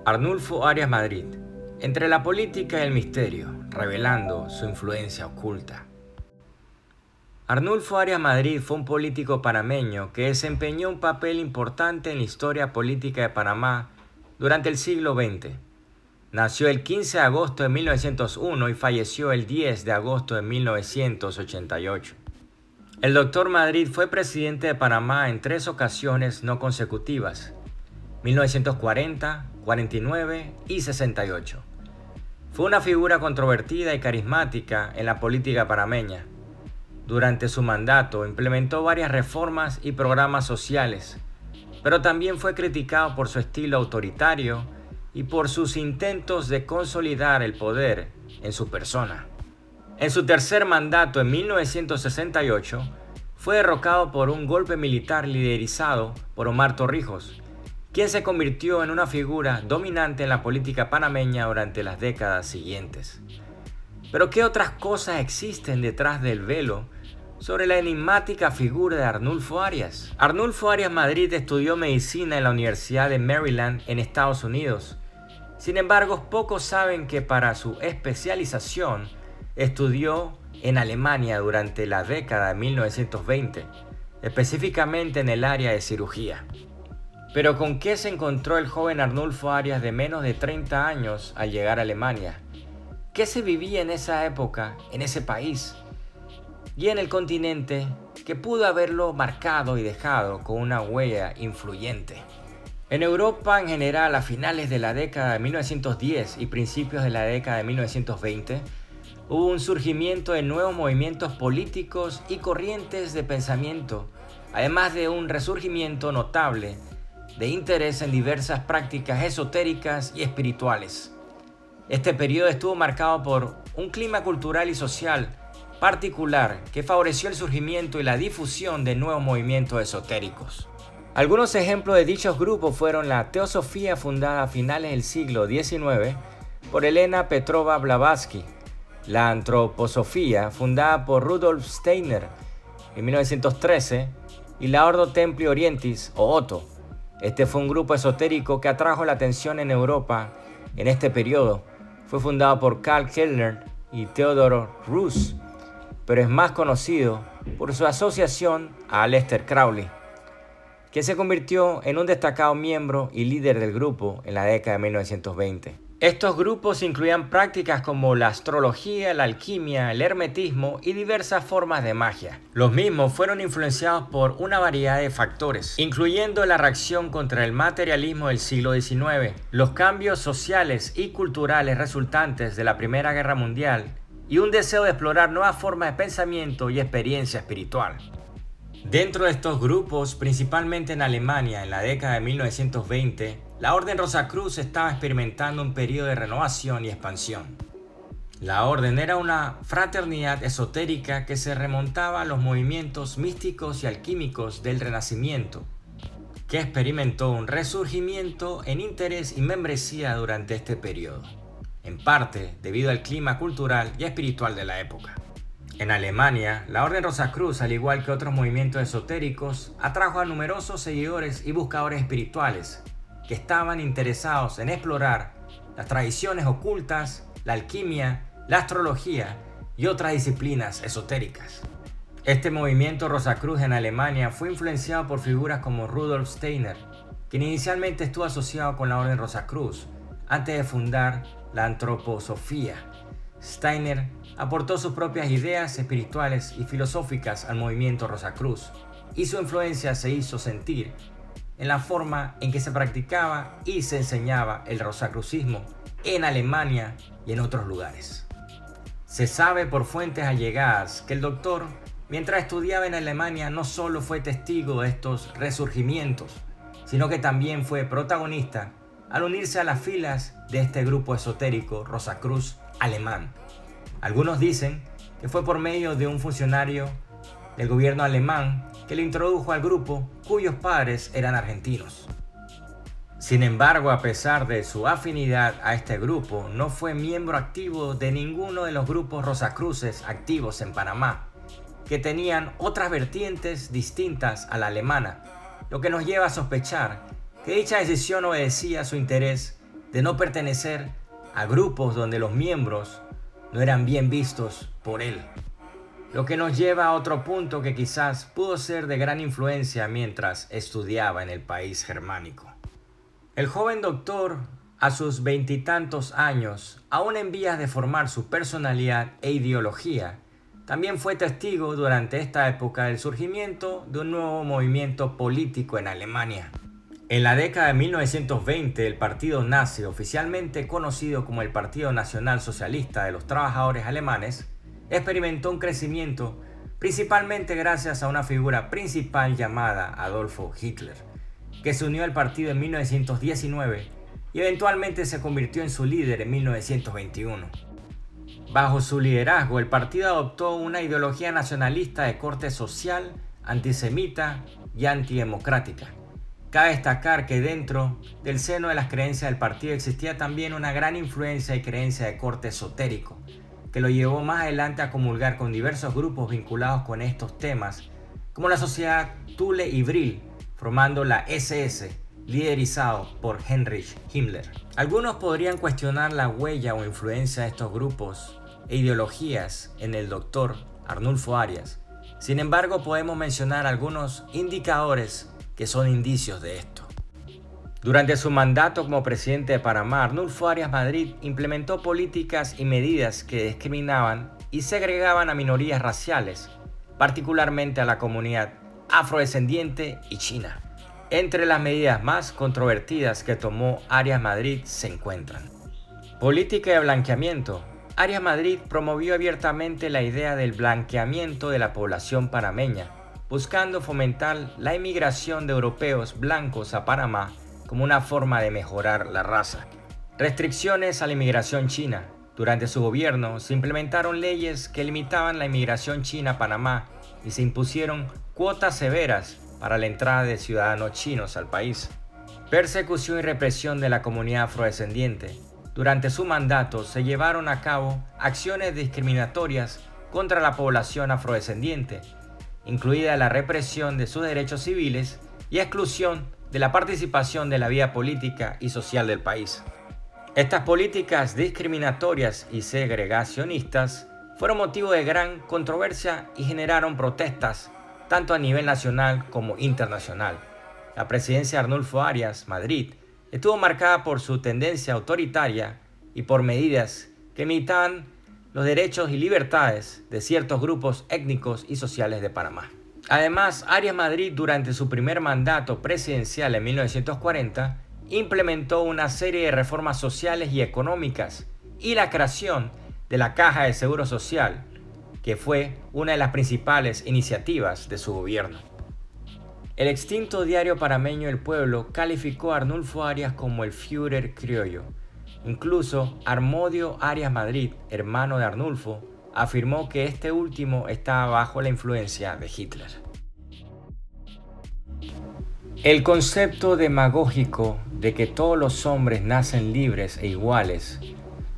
Arnulfo Arias Madrid, entre la política y el misterio, revelando su influencia oculta. Arnulfo Arias Madrid fue un político panameño que desempeñó un papel importante en la historia política de Panamá durante el siglo XX. Nació el 15 de agosto de 1901 y falleció el 10 de agosto de 1988. El Dr. Madrid fue presidente de Panamá en 3 ocasiones no consecutivas: 1940, 49 y 68. Fue una figura controvertida y carismática en la política panameña. Durante su mandato implementó varias reformas y programas sociales, pero también fue criticado por su estilo autoritario y por sus intentos de consolidar el poder en su persona. En su tercer mandato, en 1968, fue derrocado por un golpe militar liderizado por Omar Torrijos, quien se convirtió en una figura dominante en la política panameña durante las décadas siguientes. Pero ¿qué otras cosas existen detrás del velo sobre la enigmática figura de Arnulfo Arias? Arnulfo Arias Madrid estudió medicina en la Universidad de Maryland en Estados Unidos. Sin embargo, pocos saben que para su especialización estudió en Alemania durante la década de 1920, específicamente en el área de cirugía. Pero ¿con qué se encontró el joven Arnulfo Arias de menos de 30 años al llegar a Alemania? ¿Qué se vivía en esa época, en ese país y en el continente que pudo haberlo marcado y dejado con una huella influyente? En Europa en general, a finales de la década de 1910 y principios de la década de 1920, hubo un surgimiento de nuevos movimientos políticos y corrientes de pensamiento, además de un resurgimiento notable de interés en diversas prácticas esotéricas y espirituales. Este periodo estuvo marcado por un clima cultural y social particular que favoreció el surgimiento y la difusión de nuevos movimientos esotéricos. Algunos ejemplos de dichos grupos fueron la Teosofía, fundada a finales del siglo XIX por Elena Petrova Blavatsky, la Antroposofía, fundada por Rudolf Steiner en 1913, y la Ordo Templi Orientis o Otto. Este fue un grupo esotérico que atrajo la atención en Europa en este periodo. Fue fundado por Karl Kellner y Theodor Reuss, pero es más conocido por su asociación a Aleister Crowley, que se convirtió en un destacado miembro y líder del grupo en la década de 1920. Estos grupos incluían prácticas como la astrología, la alquimia, el hermetismo y diversas formas de magia. Los mismos fueron influenciados por una variedad de factores, incluyendo la reacción contra el materialismo del siglo XIX, los cambios sociales y culturales resultantes de la Primera Guerra Mundial y un deseo de explorar nuevas formas de pensamiento y experiencia espiritual. Dentro de estos grupos, principalmente en Alemania en la década de 1920, la Orden Rosacruz estaba experimentando un periodo de renovación y expansión. La Orden era una fraternidad esotérica que se remontaba a los movimientos místicos y alquímicos del Renacimiento, que experimentó un resurgimiento en interés y membresía durante este periodo, en parte debido al clima cultural y espiritual de la época. En Alemania, la Orden Rosacruz, al igual que otros movimientos esotéricos, atrajo a numerosos seguidores y buscadores espirituales que estaban interesados en explorar las tradiciones ocultas, la alquimia, la astrología y otras disciplinas esotéricas. Este movimiento Rosacruz en Alemania fue influenciado por figuras como Rudolf Steiner, quien inicialmente estuvo asociado con la Orden Rosacruz antes de fundar la Antroposofía. Steiner aportó sus propias ideas espirituales y filosóficas al movimiento Rosacruz, y su influencia se hizo sentir en la forma en que se practicaba y se enseñaba el rosacrucismo en Alemania y en otros lugares. Se sabe por fuentes allegadas que el doctor, mientras estudiaba en Alemania, no solo fue testigo de estos resurgimientos, sino que también fue protagonista al unirse a las filas de este grupo esotérico Rosacruz alemán. Algunos dicen que fue por medio de un funcionario del gobierno alemán que le introdujo al grupo, cuyos padres eran argentinos. Sin embargo, a pesar de su afinidad a este grupo, no fue miembro activo de ninguno de los grupos rosacruces activos en Panamá, que tenían otras vertientes distintas a la alemana, lo que nos lleva a sospechar que dicha decisión obedecía a su interés de no pertenecer a grupos donde los miembros no eran bien vistos por él. Lo que nos lleva a otro punto que quizás pudo ser de gran influencia mientras estudiaba en el país germánico. El joven doctor, a sus veintitantos años, aún en vías de formar su personalidad e ideología, también fue testigo durante esta época del surgimiento de un nuevo movimiento político en Alemania. En la década de 1920, el partido nazi, oficialmente conocido como el Partido Nacional Socialista de los Trabajadores Alemanes, experimentó un crecimiento principalmente gracias a una figura principal llamada Adolfo Hitler, que se unió al partido en 1919 y eventualmente se convirtió en su líder en 1921. Bajo su liderazgo, el partido adoptó una ideología nacionalista de corte social, antisemita y antidemocrática. Cabe destacar que dentro del seno de las creencias del partido existía también una gran influencia y creencia de corte esotérico, que lo llevó más adelante a comulgar con diversos grupos vinculados con estos temas, como la sociedad Thule y Brill, formando la SS, liderizado por Heinrich Himmler. Algunos podrían cuestionar la huella o influencia de estos grupos e ideologías en el doctor Arnulfo Arias. Sin embargo, podemos mencionar algunos indicadores que son indicios de esto. Durante su mandato como presidente de Panamá, Arnulfo Arias Madrid implementó políticas y medidas que discriminaban y segregaban a minorías raciales, particularmente a la comunidad afrodescendiente y china. Entre las medidas más controvertidas que tomó Arias Madrid se encuentran: política de blanqueamiento. Arias Madrid promovió abiertamente la idea del blanqueamiento de la población panameña, buscando fomentar la inmigración de europeos blancos a Panamá como una forma de mejorar la raza. Restricciones a la inmigración china. Durante su gobierno se implementaron leyes que limitaban la inmigración china a Panamá y se impusieron cuotas severas para la entrada de ciudadanos chinos al país. Persecución y represión de la comunidad afrodescendiente. Durante su mandato se llevaron a cabo acciones discriminatorias contra la población afrodescendiente, incluida la represión de sus derechos civiles y exclusión de la participación de la vida política y social del país. Estas políticas discriminatorias y segregacionistas fueron motivo de gran controversia y generaron protestas tanto a nivel nacional como internacional. La presidencia de Arnulfo Arias Madrid estuvo marcada por su tendencia autoritaria y por medidas que limitaban los derechos y libertades de ciertos grupos étnicos y sociales de Panamá. Además, Arias Madrid, durante su primer mandato presidencial en 1940, implementó una serie de reformas sociales y económicas y la creación de la Caja de Seguro Social, que fue una de las principales iniciativas de su gobierno. El extinto diario panameño El Pueblo calificó a Arnulfo Arias como el Führer criollo. Incluso Armodio Arias Madrid, hermano de Arnulfo, afirmó que este último estaba bajo la influencia de Hitler. El concepto demagógico de que todos los hombres nacen libres e iguales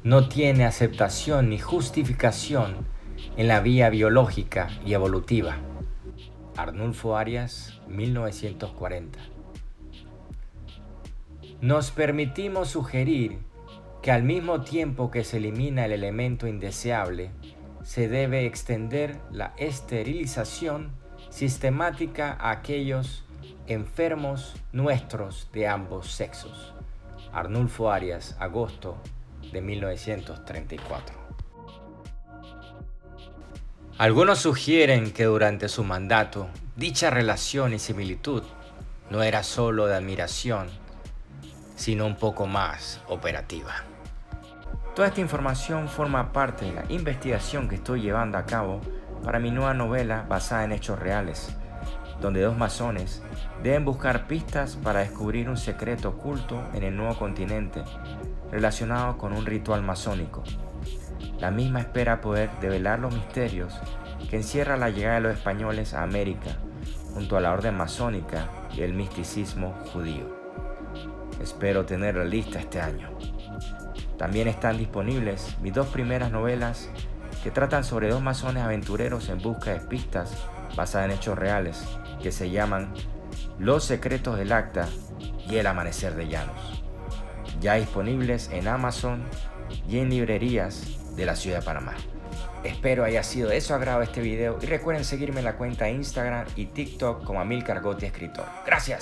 no tiene aceptación ni justificación en la vía biológica y evolutiva. Arnulfo Arias, 1940. Nos permitimos sugerir que al mismo tiempo que se elimina el elemento indeseable, se debe extender la esterilización sistemática a aquellos enfermos nuestros de ambos sexos. Arnulfo Arias, agosto de 1934. Algunos sugieren que durante su mandato, dicha relación y similitud no era solo de admiración, sino un poco más operativa. Toda esta información forma parte de la investigación que estoy llevando a cabo para mi nueva novela basada en hechos reales, donde dos masones deben buscar pistas para descubrir un secreto oculto en el nuevo continente relacionado con un ritual masónico. La misma espera poder develar los misterios que encierra la llegada de los españoles a América junto a la orden masónica y el misticismo judío. Espero tenerla lista este año. También están disponibles mis dos primeras novelas que tratan sobre dos masones aventureros en busca de pistas basadas en hechos reales, que se llaman Los secretos del Acta y El amanecer de Llanos. ya disponibles en Amazon y en librerías de la ciudad de Panamá. Espero haya sido de su agrado este video y recuerden seguirme en la cuenta de Instagram y TikTok como Amilcar Gotti Escritor. ¡Gracias!